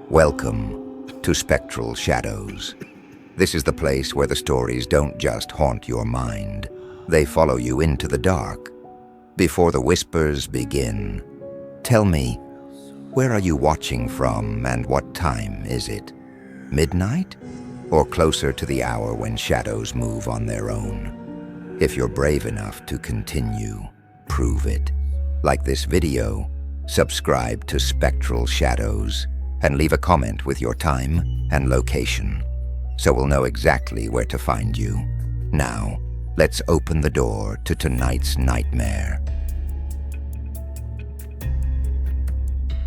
Welcome to Spectral Shadows. This is the place where the stories don't just haunt your mind, they follow you into the dark. Before the whispers begin, tell me, where are you watching from and what time is it? Midnight? Or closer to the hour when shadows move on their own? If you're brave enough to continue, prove it. Like this video, subscribe to Spectral Shadows and leave a comment with your time and location, so we'll know exactly where to find you. Now, let's open the door to tonight's nightmare.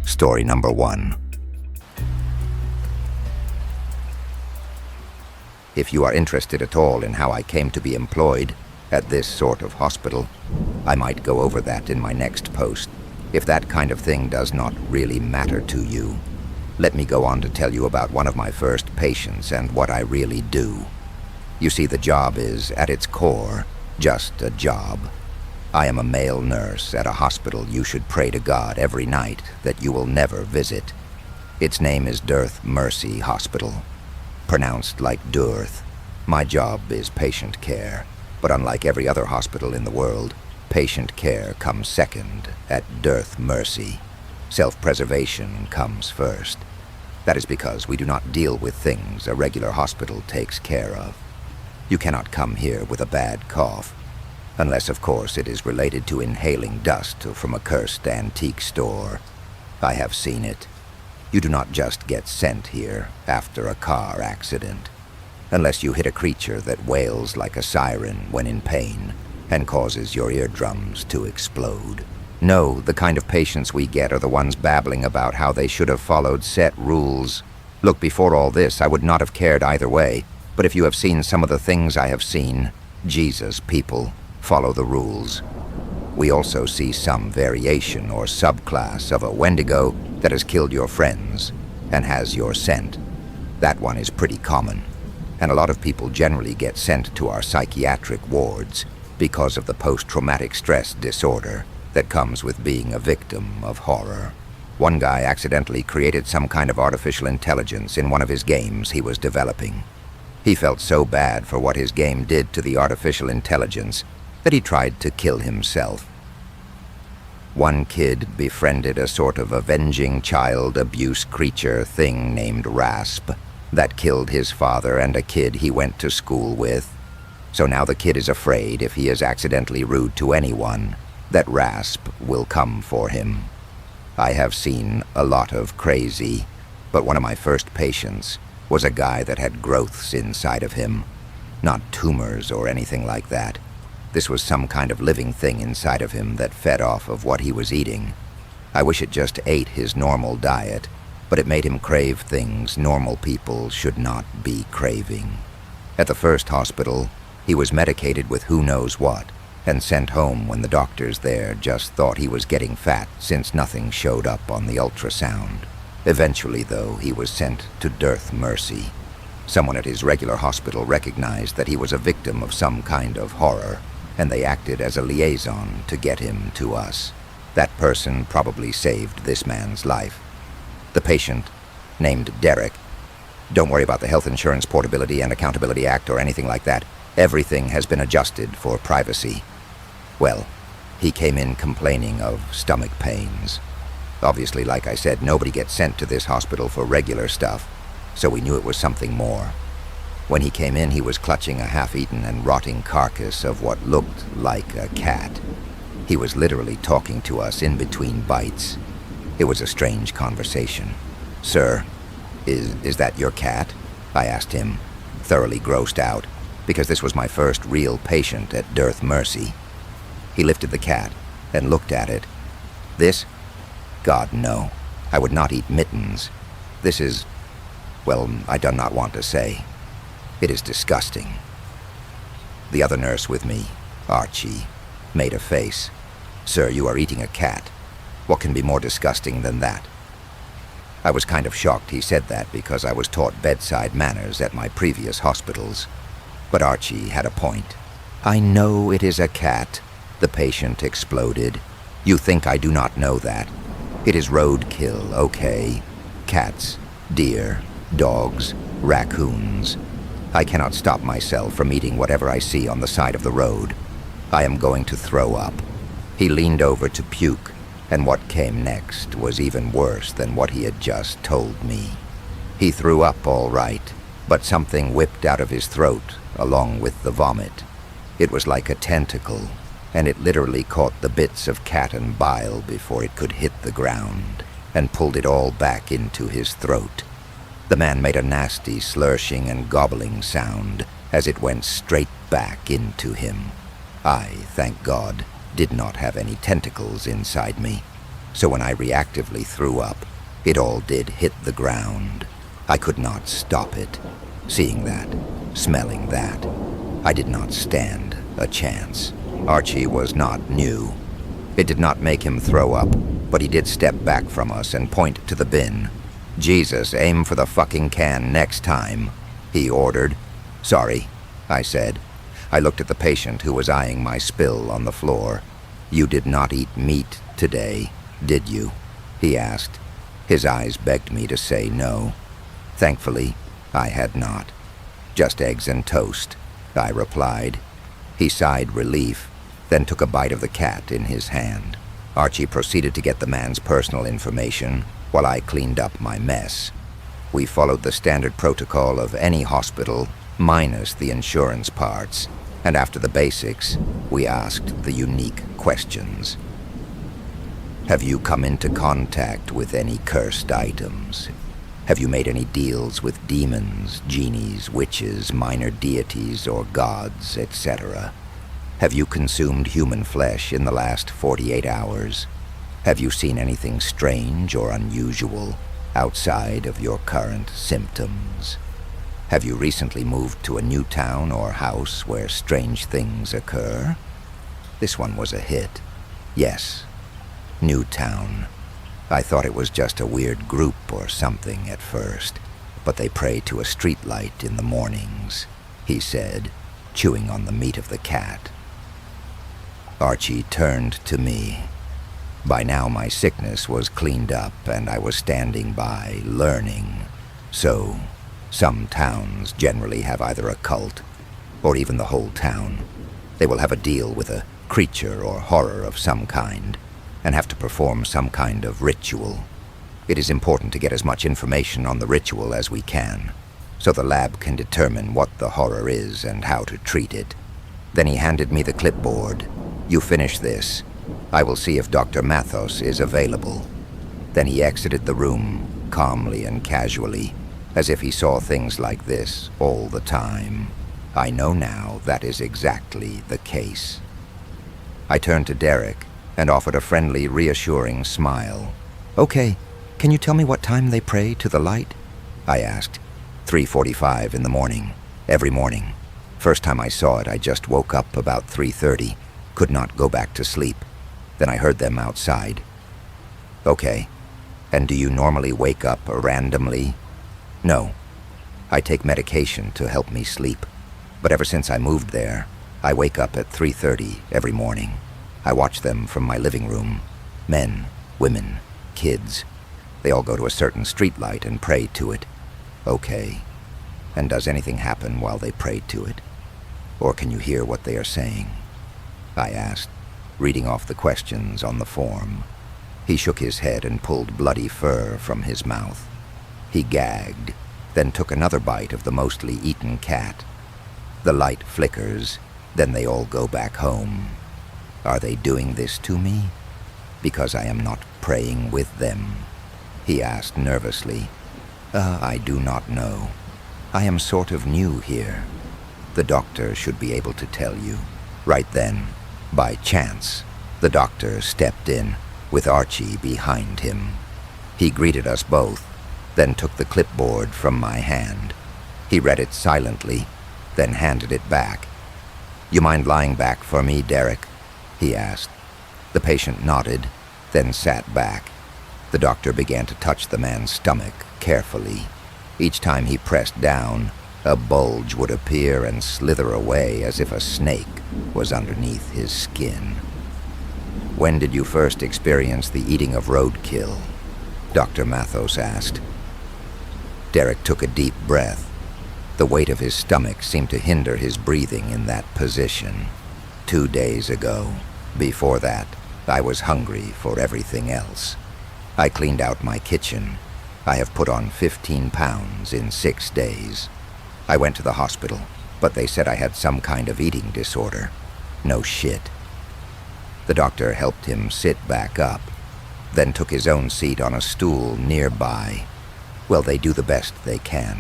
Story number 1. If you are interested at all in how I came to be employed at this sort of hospital, I might go over that in my next post. If that kind of thing does not really matter to you, let me go on to tell you about one of my first patients and what I really do. You see, the job is, at its core, just a job. I am a male nurse at a hospital you should pray to God every night that you will never visit. Its name is Dearth Mercy Hospital, pronounced like Dearth. My job is patient care, but unlike every other hospital in the world, patient care comes second at Dearth Mercy. Self-preservation comes first. That is because we do not deal with things a regular hospital takes care of. You cannot come here with a bad cough, unless of course it is related to inhaling dust from a cursed antique store. I have seen it. You do not just get sent here after a car accident, unless you hit a creature that wails like a siren when in pain and causes your eardrums to explode. No, the kind of patients we get are the ones babbling about how they should have followed set rules. Look, before all this, I would not have cared either way, but if you have seen some of the things I have seen, Jesus, people, follow the rules. We also see some variation or subclass of a Wendigo that has killed your friends and has your scent. That one is pretty common, and a lot of people generally get sent to our psychiatric wards because of the post-traumatic stress disorder that comes with being a victim of horror. One guy accidentally created some kind of artificial intelligence in one of his games he was developing. He felt so bad for what his game did to the artificial intelligence that he tried to kill himself. One kid befriended a sort of avenging child abuse creature thing named Rasp that killed his father and a kid he went to school with. So now the kid is afraid if he is accidentally rude to anyone, that Rasp will come for him. I have seen a lot of crazy, but one of my first patients was a guy that had growths inside of him. Not tumors or anything like that. This was some kind of living thing inside of him that fed off of what he was eating. I wish it just ate his normal diet, but it made him crave things normal people should not be craving. At the first hospital, he was medicated with who knows what, and sent home when the doctors there just thought he was getting fat since nothing showed up on the ultrasound. Eventually, though, he was sent to Dearth Mercy. Someone at his regular hospital recognized that he was a victim of some kind of horror, and they acted as a liaison to get him to us. That person probably saved this man's life. The patient, named Derek. Don't worry about the Health Insurance Portability and Accountability Act or anything like that. Everything has been adjusted for privacy. Well, he came in complaining of stomach pains. Obviously, like I said, nobody gets sent to this hospital for regular stuff, so we knew it was something more. When he came in, he was clutching a half-eaten and rotting carcass of what looked like a cat. He was literally talking to us in between bites. It was a strange conversation. "Sir, is that your cat?" I asked him, thoroughly grossed out, because this was my first real patient at Dearth Mercy. He lifted the cat and looked at it. "This? God, no. I would not eat mittens. This is, well, I do not want to say. It is disgusting." The other nurse with me, Archie, made a face. "Sir, you are eating a cat. What can be more disgusting than that?" I was kind of shocked he said that because I was taught bedside manners at my previous hospitals. But Archie had a point. "I know it is a cat," the patient exploded. "You think I do not know that? It is roadkill, okay? Cats Deer, dogs, raccoons. I cannot stop myself from eating whatever I see on the side of the road. I am going to throw up. He leaned over to puke, and what came next was even worse than what he had just told me. He threw up all right, but something whipped out of his throat along with the vomit. It was like a tentacle, and it literally caught the bits of cat and bile before it could hit the ground, and pulled it all back into his throat. The man made a nasty slurshing and gobbling sound as it went straight back into him. I, thank God, did not have any tentacles inside me, so when I reactively threw up, it all did hit the ground. I could not stop it. Seeing that, smelling that, I did not stand a chance. Archie was not new. It did not make him throw up, but he did step back from us and point to the bin. "Jesus, aim for the fucking can next time," he ordered. "Sorry," I said. I looked at the patient who was eyeing my spill on the floor. "You did not eat meat today, did you?" he asked. His eyes begged me to say no. Thankfully, I had not. "Just eggs and toast," I replied. He sighed relief, then took a bite of the cat in his hand. Archie proceeded to get the man's personal information while I cleaned up my mess. We followed the standard protocol of any hospital, minus the insurance parts, and after the basics, we asked the unique questions. Have you come into contact with any cursed items? Have you made any deals with demons, genies, witches, minor deities, or gods, etc.? Have you consumed human flesh in the last 48 hours? Have you seen anything strange or unusual outside of your current symptoms? Have you recently moved to a new town or house where strange things occur? This one was a hit. Yes, new town. I thought it was just a weird group or something at first, but they pray to a streetlight in the mornings, he said, chewing on the meat of the cat. Archie turned to me. By now my sickness was cleaned up and I was standing by, learning. So, some towns generally have either a cult, or even the whole town. They will have a deal with a creature or horror of some kind, and have to perform some kind of ritual. It is important to get as much information on the ritual as we can, so the lab can determine what the horror is and how to treat it. Then he handed me the clipboard. "You finish this. I will see if Dr. Mathos is available." Then he exited the room, calmly and casually, as if he saw things like this all the time. I know now that is exactly the case. I turned to Derek and offered a friendly, reassuring smile. "Okay, can you tell me what time they pray to the light?" I asked. 3:45 in the morning, every morning. First time I saw it, I just woke up about 3:30, could not go back to sleep. Then I heard them outside. "Okay, and do you normally wake up randomly?" "No, I take medication to help me sleep, but ever since I moved there, I wake up at 3:30 every morning. I watch them from my living room. Men, women, kids. They all go to a certain streetlight and pray to it." "Okay. And does anything happen while they pray to it? Or can you hear what they are saying?" I asked, reading off the questions on the form. He shook his head and pulled bloody fur from his mouth. He gagged, then took another bite of the mostly eaten cat. The light flickers, then they all go back home. "Are they doing this to me? Because I am not praying with them?" he asked nervously. I do not know. I am sort of new here. The doctor should be able to tell you." Right then, by chance, the doctor stepped in, with Archie behind him. He greeted us both, then took the clipboard from my hand. He read it silently, then handed it back. "You mind lying back for me, Derek?" he asked. The patient nodded, then sat back. The doctor began to touch the man's stomach carefully. Each time he pressed down, a bulge would appear and slither away as if a snake was underneath his skin. "When did you first experience the eating of roadkill?" Dr. Mathos asked. Derek took a deep breath. The weight of his stomach seemed to hinder his breathing in that position. 2 days ago. Before that, I was hungry for everything else. I cleaned out my kitchen. I have put on 15 pounds in 6 days. I went to the hospital, but they said I had some kind of eating disorder. No shit. The doctor helped him sit back up, then took his own seat on a stool nearby. Well, they do the best they can.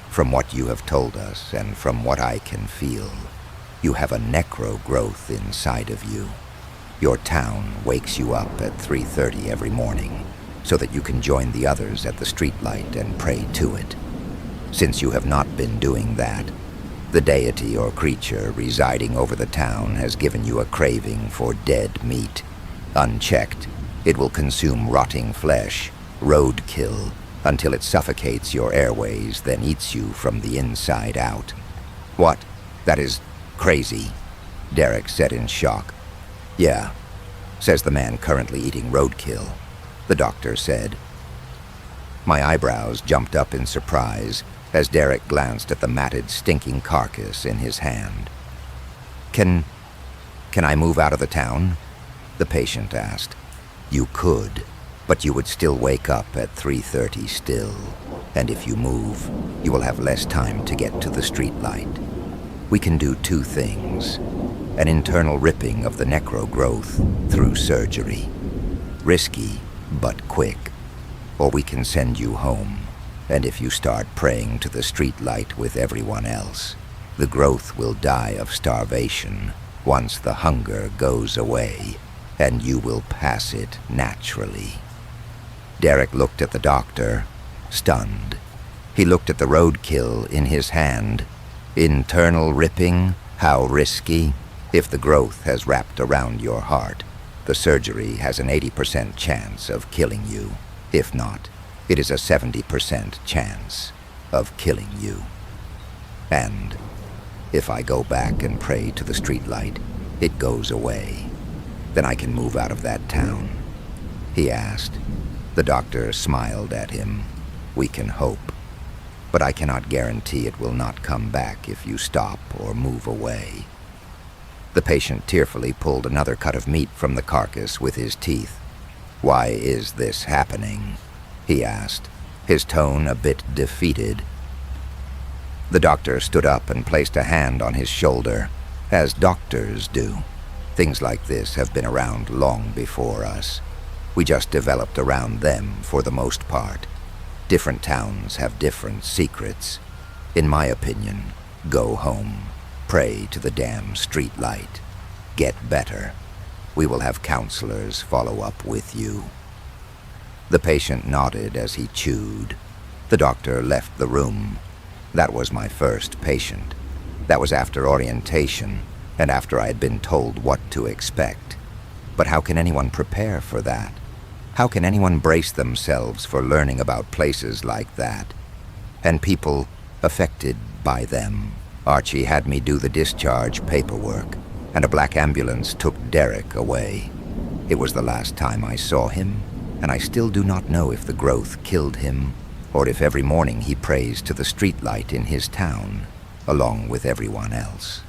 From what you have told us, and from what I can feel, you have a necro growth inside of you. Your town wakes you up at 3:30 every morning, so that you can join the others at the streetlight and pray to it. Since you have not been doing that, the deity or creature residing over the town has given you a craving for dead meat. Unchecked, it will consume rotting flesh, roadkill, until it suffocates your airways, then eats you from the inside out. What? That is crazy, Derek said in shock. Yeah, says the man currently eating roadkill, the doctor said. My eyebrows jumped up in surprise as Derek glanced at the matted, stinking carcass in his hand. Can I move out of the town? The patient asked. You could, but you would still wake up at 3:30 still, and if you move, you will have less time to get to the streetlight. We can do 2 things. An internal ripping of the necro growth through surgery. Risky, but quick. Or we can send you home, and if you start praying to the streetlight with everyone else, the growth will die of starvation once the hunger goes away, and you will pass it naturally. Derek looked at the doctor, stunned. He looked at the roadkill in his hand. Internal ripping? How risky? If the growth has wrapped around your heart, the surgery has an 80% chance of killing you. If not, it is a 70% chance of killing you. And if I go back and pray to the streetlight, it goes away. Then I can move out of that town, he asked. The doctor smiled at him. We can hope, but I cannot guarantee it will not come back if you stop or move away. The patient tearfully pulled another cut of meat from the carcass with his teeth. Why is this happening? He asked, his tone a bit defeated. The doctor stood up and placed a hand on his shoulder, as doctors do. Things like this have been around long before us. We just developed around them for the most part. Different towns have different secrets. In my opinion, go home. Pray to the damn streetlight. Get better. We will have counselors follow up with you. The patient nodded as he chewed. The doctor left the room. That was my first patient. That was after orientation, and after I had been told what to expect. But how can anyone prepare for that? How can anyone brace themselves for learning about places like that? And people affected by them. Archie had me do the discharge paperwork, and a black ambulance took Derek away. It was the last time I saw him, and I still do not know if the growth killed him, or if every morning he prays to the streetlight in his town, along with everyone else.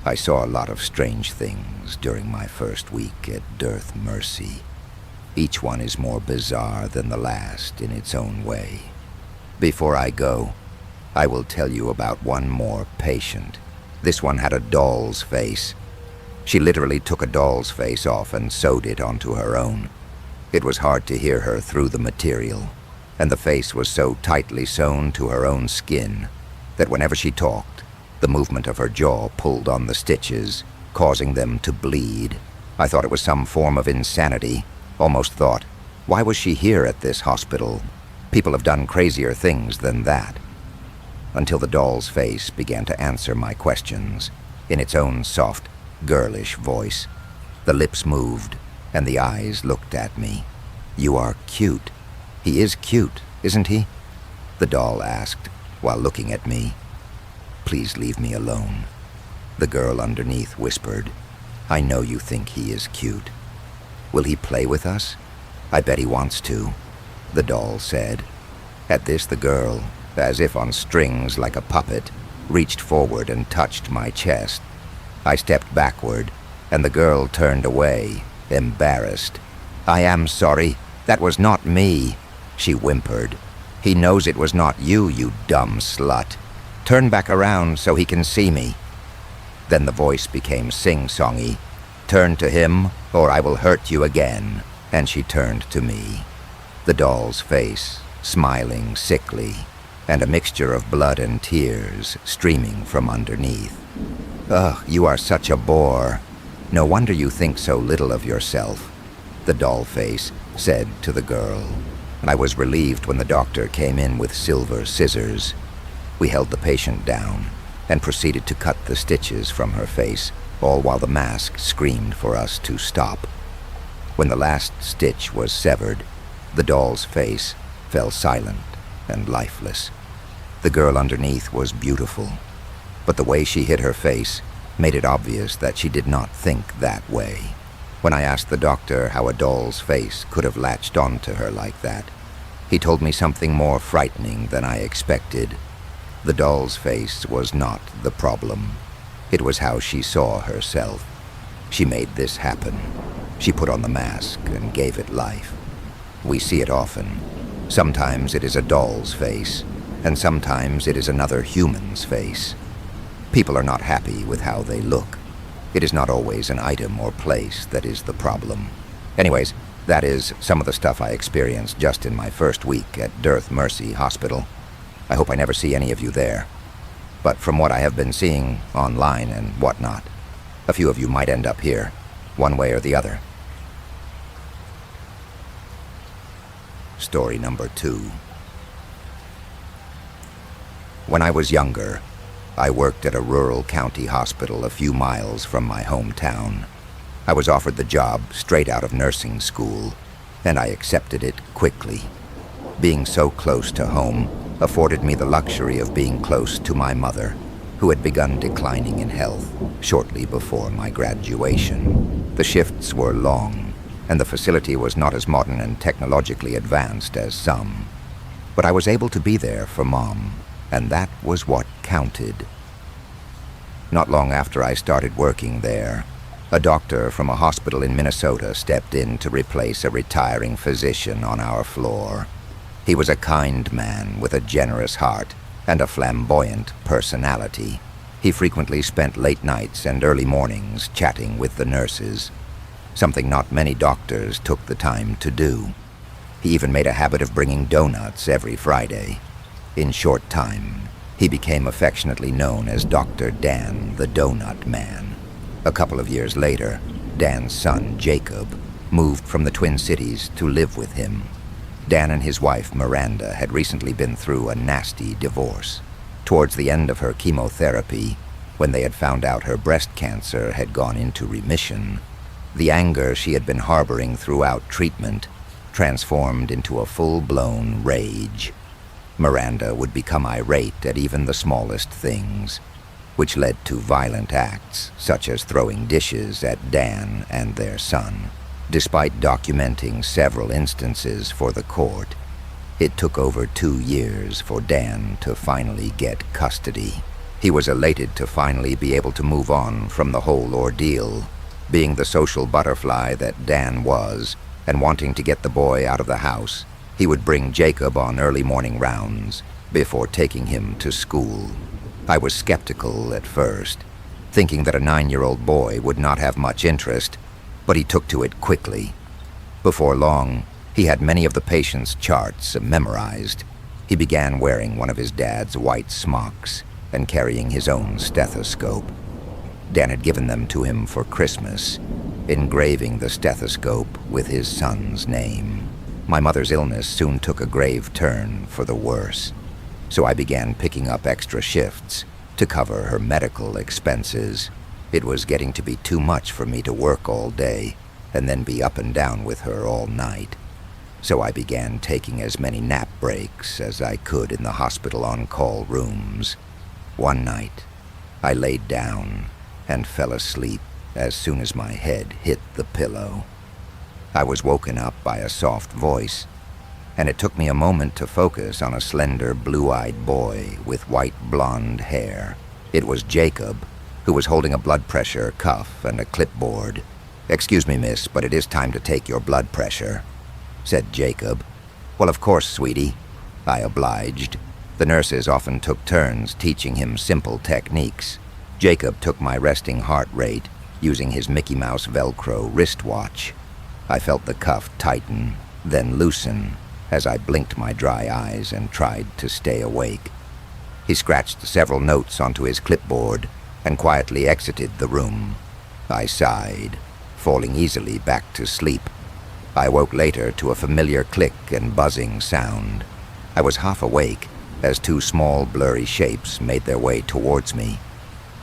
I saw a lot of strange things during my first week at Dearth Mercy. Each one is more bizarre than the last in its own way. Before I go, I will tell you about one more patient. This one had a doll's face. She literally took a doll's face off and sewed it onto her own. It was hard to hear her through the material, and the face was so tightly sewn to her own skin that whenever she talked, the movement of her jaw pulled on the stitches, causing them to bleed. I thought it was some form of insanity. Almost thought, why was she here at this hospital? People have done crazier things than that. Until the doll's face began to answer my questions in its own soft, girlish voice. The lips moved, and the eyes looked at me. You are cute. He is cute, isn't he? The doll asked, while looking at me. Please leave me alone. The girl underneath whispered, I know you think he is cute. Will he play with us? I bet he wants to, the doll said. At this, the girl, as if on strings like a puppet, reached forward and touched my chest. I stepped backward, and the girl turned away, embarrassed. "I am sorry. That was not me," she whimpered. "He knows it was not you, you dumb slut. Turn back around so he can see me." Then the voice became sing-songy. "Turn to him, or I will hurt you again." And she turned to me. The doll's face, smiling sickly, and a mixture of blood and tears streaming from underneath. "Ugh, you are such a bore. No wonder you think so little of yourself," the doll face said to the girl. I was relieved when the doctor came in with silver scissors. We held the patient down and proceeded to cut the stitches from her face, all while the mask screamed for us to stop. When the last stitch was severed, the doll's face fell silent and lifeless. The girl underneath was beautiful, but the way she hid her face made it obvious that she did not think that way. When I asked the doctor how a doll's face could have latched onto her like that, he told me something more frightening than I expected. The doll's face was not the problem. It was how she saw herself. She made this happen. She put on the mask and gave it life. We see it often. Sometimes it is a doll's face, and sometimes it is another human's face. People are not happy with how they look. It is not always an item or place that is the problem. Anyways, that is some of the stuff I experienced just in my first week at Dearth Mercy Hospital. I hope I never see any of you there. But from what I have been seeing online and whatnot, a few of you might end up here, one way or the other. Story number 2. When I was younger, I worked at a rural county hospital a few miles from my hometown. I was offered the job straight out of nursing school, and I accepted it quickly. Being so close to home afforded me the luxury of being close to my mother, who had begun declining in health shortly before my graduation. The shifts were long, and the facility was not as modern and technologically advanced as some. But I was able to be there for Mom, and that was what counted. Not long after I started working there, a doctor from a hospital in Minnesota stepped in to replace a retiring physician on our floor. He was a kind man with a generous heart and a flamboyant personality. He frequently spent late nights and early mornings chatting with the nurses, something not many doctors took the time to do. He even made a habit of bringing donuts every Friday. In short time, he became affectionately known as Dr. Dan the Donut Man. A couple of years later, Dan's son, Jacob, moved from the Twin Cities to live with him. Dan and his wife, Miranda, had recently been through a nasty divorce. Towards the end of her chemotherapy, when they had found out her breast cancer had gone into remission, the anger she had been harboring throughout treatment transformed into a full-blown rage. Miranda would become irate at even the smallest things, which led to violent acts such as throwing dishes at Dan and their son. Despite documenting several instances for the court, it took over 2 years for Dan to finally get custody. He was elated to finally be able to move on from the whole ordeal, being the social butterfly that Dan was, and wanting to get the boy out of the house. He would bring Jacob on early morning rounds before taking him to school. I was skeptical at first, thinking that a 9-year-old boy would not have much interest, but he took to it quickly. Before long, he had many of the patient's charts memorized. He began wearing one of his dad's white smocks and carrying his own stethoscope. Dan had given them to him for Christmas, engraving the stethoscope with his son's name. My mother's illness soon took a grave turn for the worse, so I began picking up extra shifts to cover her medical expenses. It was getting to be too much for me to work all day and then be up and down with her all night. So I began taking as many nap breaks as I could in the hospital on-call rooms. One night, I laid down and fell asleep as soon as my head hit the pillow. I was woken up by a soft voice. and it took me a moment to focus on a slender, blue-eyed boy with white blonde hair. It was Jacob, who was holding a blood pressure cuff and a clipboard. "Excuse me, miss, but it is time to take your blood pressure," said Jacob. "Well, of course, sweetie," I obliged. The nurses often took turns teaching him simple techniques. Jacob took my resting heart rate using his Mickey Mouse Velcro wristwatch. I felt the cuff tighten, then loosen, as I blinked my dry eyes and tried to stay awake. He scratched several notes onto his clipboard and quietly exited the room. I sighed, falling easily back to sleep. I woke later to a familiar click and buzzing sound. I was half awake as two small, blurry shapes made their way towards me.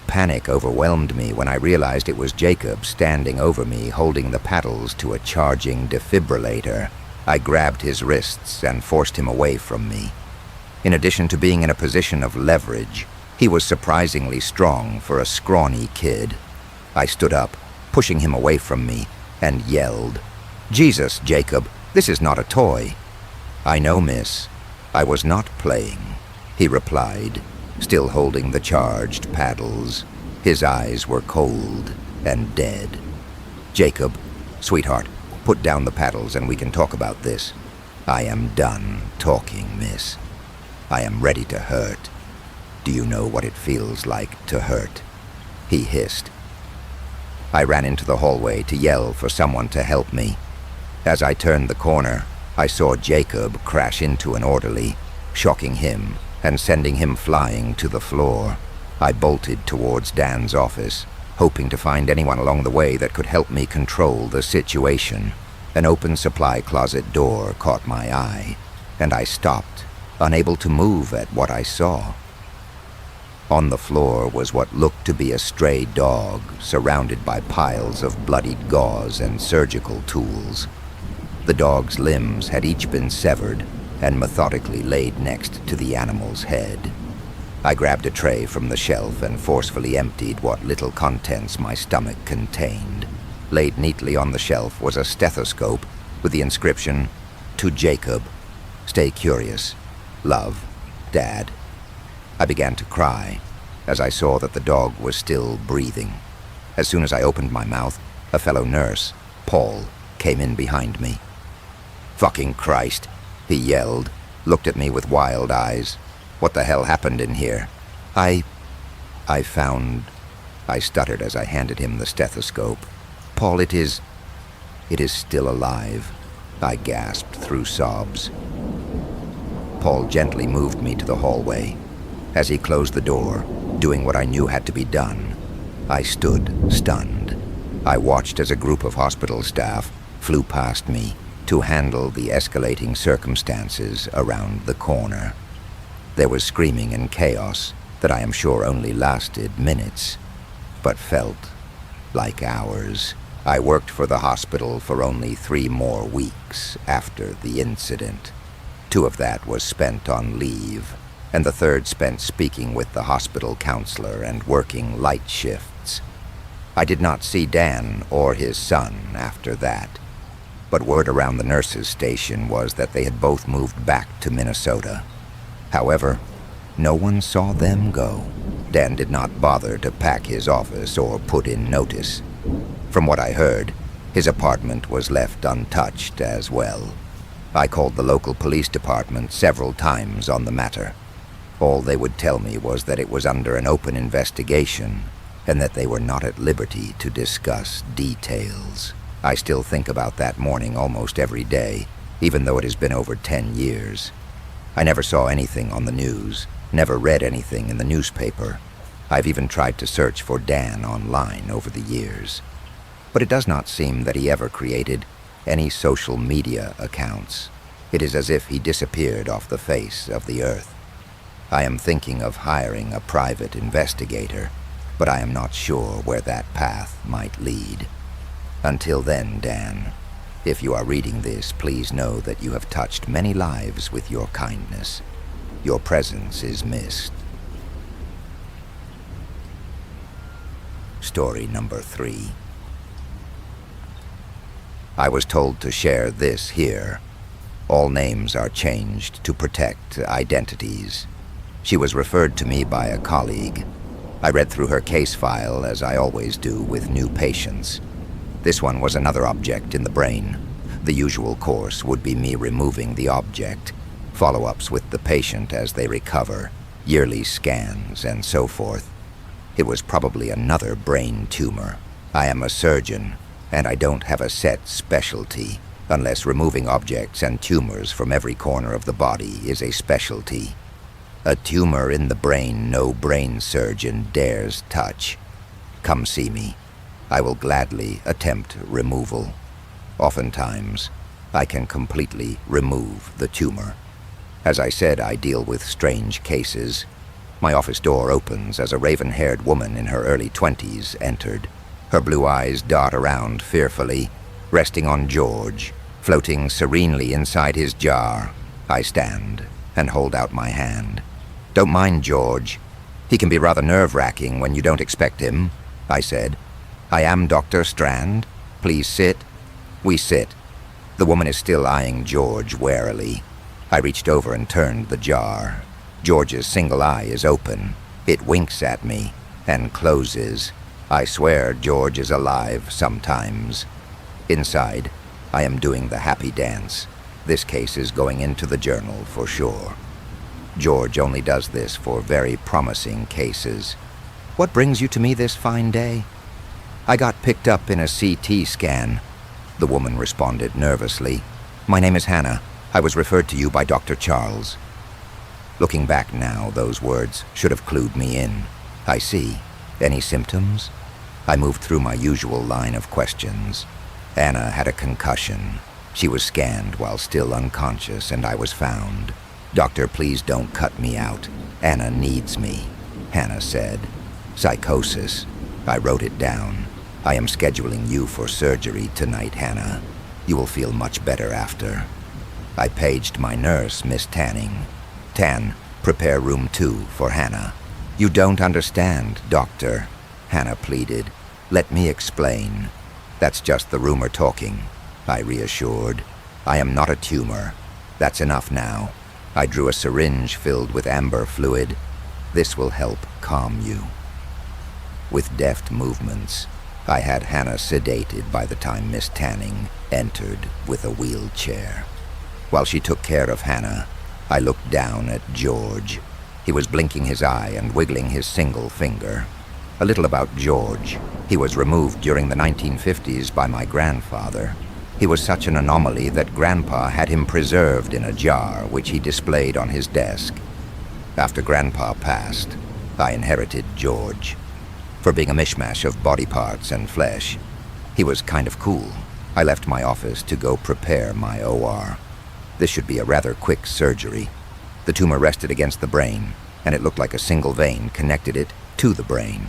Panic overwhelmed me when I realized it was Jacob standing over me holding the paddles to a charging defibrillator. I grabbed his wrists and forced him away from me. In addition to being in a position of leverage, he was surprisingly strong for a scrawny kid. I stood up, pushing him away from me, and yelled, "Jesus, Jacob, this is not a toy." "I know, miss. I was not playing," he replied, still holding the charged paddles. His eyes were cold and dead. "Jacob, sweetheart, put down the paddles and we can talk about this." "I am done talking, miss. I am ready to hurt. Do you know what it feels like to hurt?" he hissed. I ran into the hallway to yell for someone to help me. As I turned the corner, I saw Jacob crash into an orderly, shocking him and sending him flying to the floor. I bolted towards Dan's office, hoping to find anyone along the way that could help me control the situation. An open supply closet door caught my eye, and I stopped, unable to move at what I saw. On the floor was what looked to be a stray dog, surrounded by piles of bloodied gauze and surgical tools. The dog's limbs had each been severed and methodically laid next to the animal's head. I grabbed a tray from the shelf and forcefully emptied what little contents my stomach contained. Laid neatly on the shelf was a stethoscope with the inscription, "To Jacob. Stay curious. Love, Dad." I began to cry as I saw that the dog was still breathing. As soon as I opened my mouth, a fellow nurse, Paul, came in behind me. "Fucking Christ," he yelled, looked at me with wild eyes. "What the hell happened in here?" I found," I stuttered as I handed him the stethoscope. "Paul, it is still alive," I gasped through sobs. Paul gently moved me to the hallway. As he closed the door, doing what I knew had to be done, I stood stunned. I watched as a group of hospital staff flew past me to handle the escalating circumstances around the corner. There was screaming and chaos that I am sure only lasted minutes, but felt like hours. I worked for the hospital for only 3 more weeks after the incident. 2 of that was spent on leave, and the 3rd spent speaking with the hospital counselor and working light shifts. I did not see Dan or his son after that, but word around the nurses' station was that they had both moved back to Minnesota. However, no one saw them go. Dan did not bother to pack his office or put in notice. From what I heard, his apartment was left untouched as well. I called the local police department several times on the matter. All they would tell me was that it was under an open investigation and that they were not at liberty to discuss details. I still think about that morning almost every day, even though it has been over 10 years. I never saw anything on the news, never read anything in the newspaper. I've even tried to search for Dan online over the years. But it does not seem that he ever created any social media accounts. It is as if he disappeared off the face of the earth. I am thinking of hiring a private investigator, but I am not sure where that path might lead. Until then, Dan, if you are reading this, please know that you have touched many lives with your kindness. Your presence is missed. Story number 3. I was told to share this here. All names are changed to protect identities. She was referred to me by a colleague. I read through her case file, as I always do with new patients. This one was another object in the brain. The usual course would be me removing the object, follow-ups with the patient as they recover, yearly scans, and so forth. It was probably another brain tumor. I am a surgeon, and I don't have a set specialty, unless removing objects and tumors from every corner of the body is a specialty. A tumor in the brain no brain surgeon dares touch. Come see me. I will gladly attempt removal. Oftentimes, I can completely remove the tumor. As I said, I deal with strange cases. My office door opens as a raven-haired woman in her early 20s entered. Her blue eyes dart around fearfully, resting on George, floating serenely inside his jar. I stand and hold out my hand. Don't mind George. He can be rather nerve-wracking when you don't expect him, I said. I am Dr. Strand. Please sit. We sit. The woman is still eyeing George warily. I reached over and turned the jar. George's single eye is open. It winks at me and closes. I swear George is alive sometimes. Inside, I am doing the happy dance. This case is going into the journal for sure. George only does this for very promising cases. What brings you to me this fine day? I got picked up in a CT scan. The woman responded nervously. My name is Hannah. I was referred to you by Dr. Charles. Looking back now, those words should have clued me in. I see. Any symptoms? I moved through my usual line of questions. Anna had a concussion. She was scanned while still unconscious, and I was found. Doctor, please don't cut me out. Anna needs me, Hannah said. Psychosis. I wrote it down. I am scheduling you for surgery tonight, Hannah. You will feel much better after. I paged my nurse, Miss Tanning. Tan, prepare room 2 for Hannah. You don't understand, Doctor, Hannah pleaded. Let me explain. That's just the rumor talking, I reassured. I am not a tumor. That's enough now. I drew a syringe filled with amber fluid. This will help calm you. With deft movements, I had Hannah sedated by the time Miss Tanning entered with a wheelchair. While she took care of Hannah, I looked down at George. He was blinking his eye and wiggling his single finger. A little about George. He was removed during the 1950s by my grandfather. He was such an anomaly that Grandpa had him preserved in a jar, which he displayed on his desk. After Grandpa passed, I inherited George. For being a mishmash of body parts and flesh, he was kind of cool. I left my office to go prepare my OR. This should be a rather quick surgery. The tumor rested against the brain, and it looked like a single vein connected it to the brain.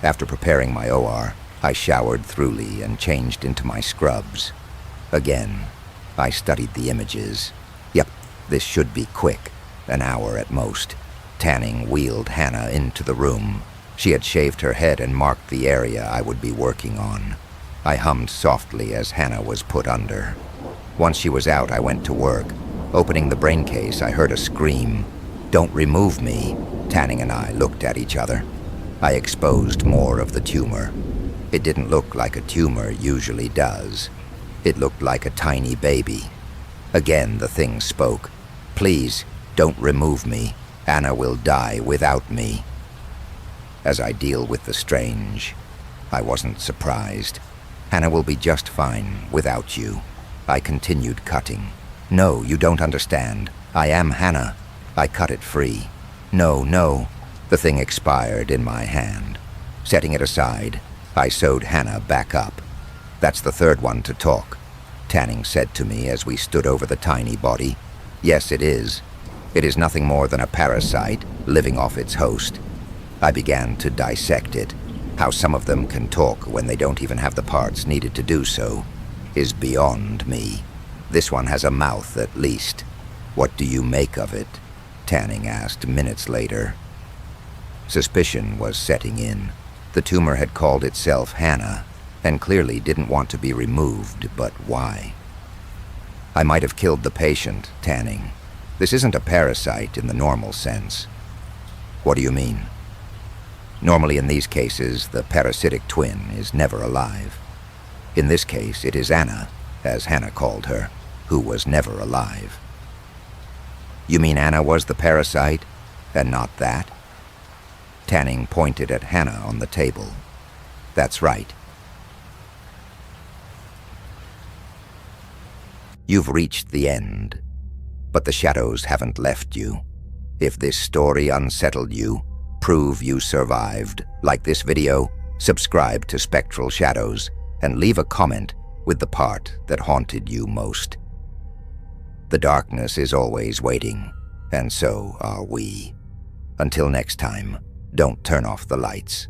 After preparing my OR, I showered thoroughly and changed into my scrubs. Again, I studied the images. Yep, this should be quick, an hour at most. Tanning wheeled Hannah into the room. She had shaved her head and marked the area I would be working on. I hummed softly as Hannah was put under. Once she was out, I went to work. Opening the brain case, I heard a scream. Don't remove me. Tanning and I looked at each other. I exposed more of the tumor. It didn't look like a tumor usually does. It looked like a tiny baby. Again, the thing spoke. Please, don't remove me. Anna will die without me. As I deal with the strange, I wasn't surprised. Hannah will be just fine without you. I continued cutting. No, you don't understand. I am Hannah. I cut it free. No, no. The thing expired in my hand. Setting it aside, I sewed Hannah back up. That's the third one to talk, Tanning said to me as we stood over the tiny body. Yes, it is. It is nothing more than a parasite living off its host. I began to dissect it. How some of them can talk when they don't even have the parts needed to do so is beyond me. This one has a mouth, at least. What do you make of it? Tanning asked minutes later. Suspicion was setting in. The tumor had called itself Hannah, and clearly didn't want to be removed, but why? I might have killed the patient, Tanning. This isn't a parasite in the normal sense. What do you mean? Normally in these cases, the parasitic twin is never alive. In this case, it is Anna, as Hannah called her, who was never alive. You mean Anna was the parasite, and not that? Tanning pointed at Hannah on the table. That's right. You've reached the end, but the shadows haven't left you. If this story unsettled you, prove you survived. Like this video, subscribe to Spectral Shadows, and leave a comment with the part that haunted you most. The darkness is always waiting, and so are we. Until next time, don't turn off the lights.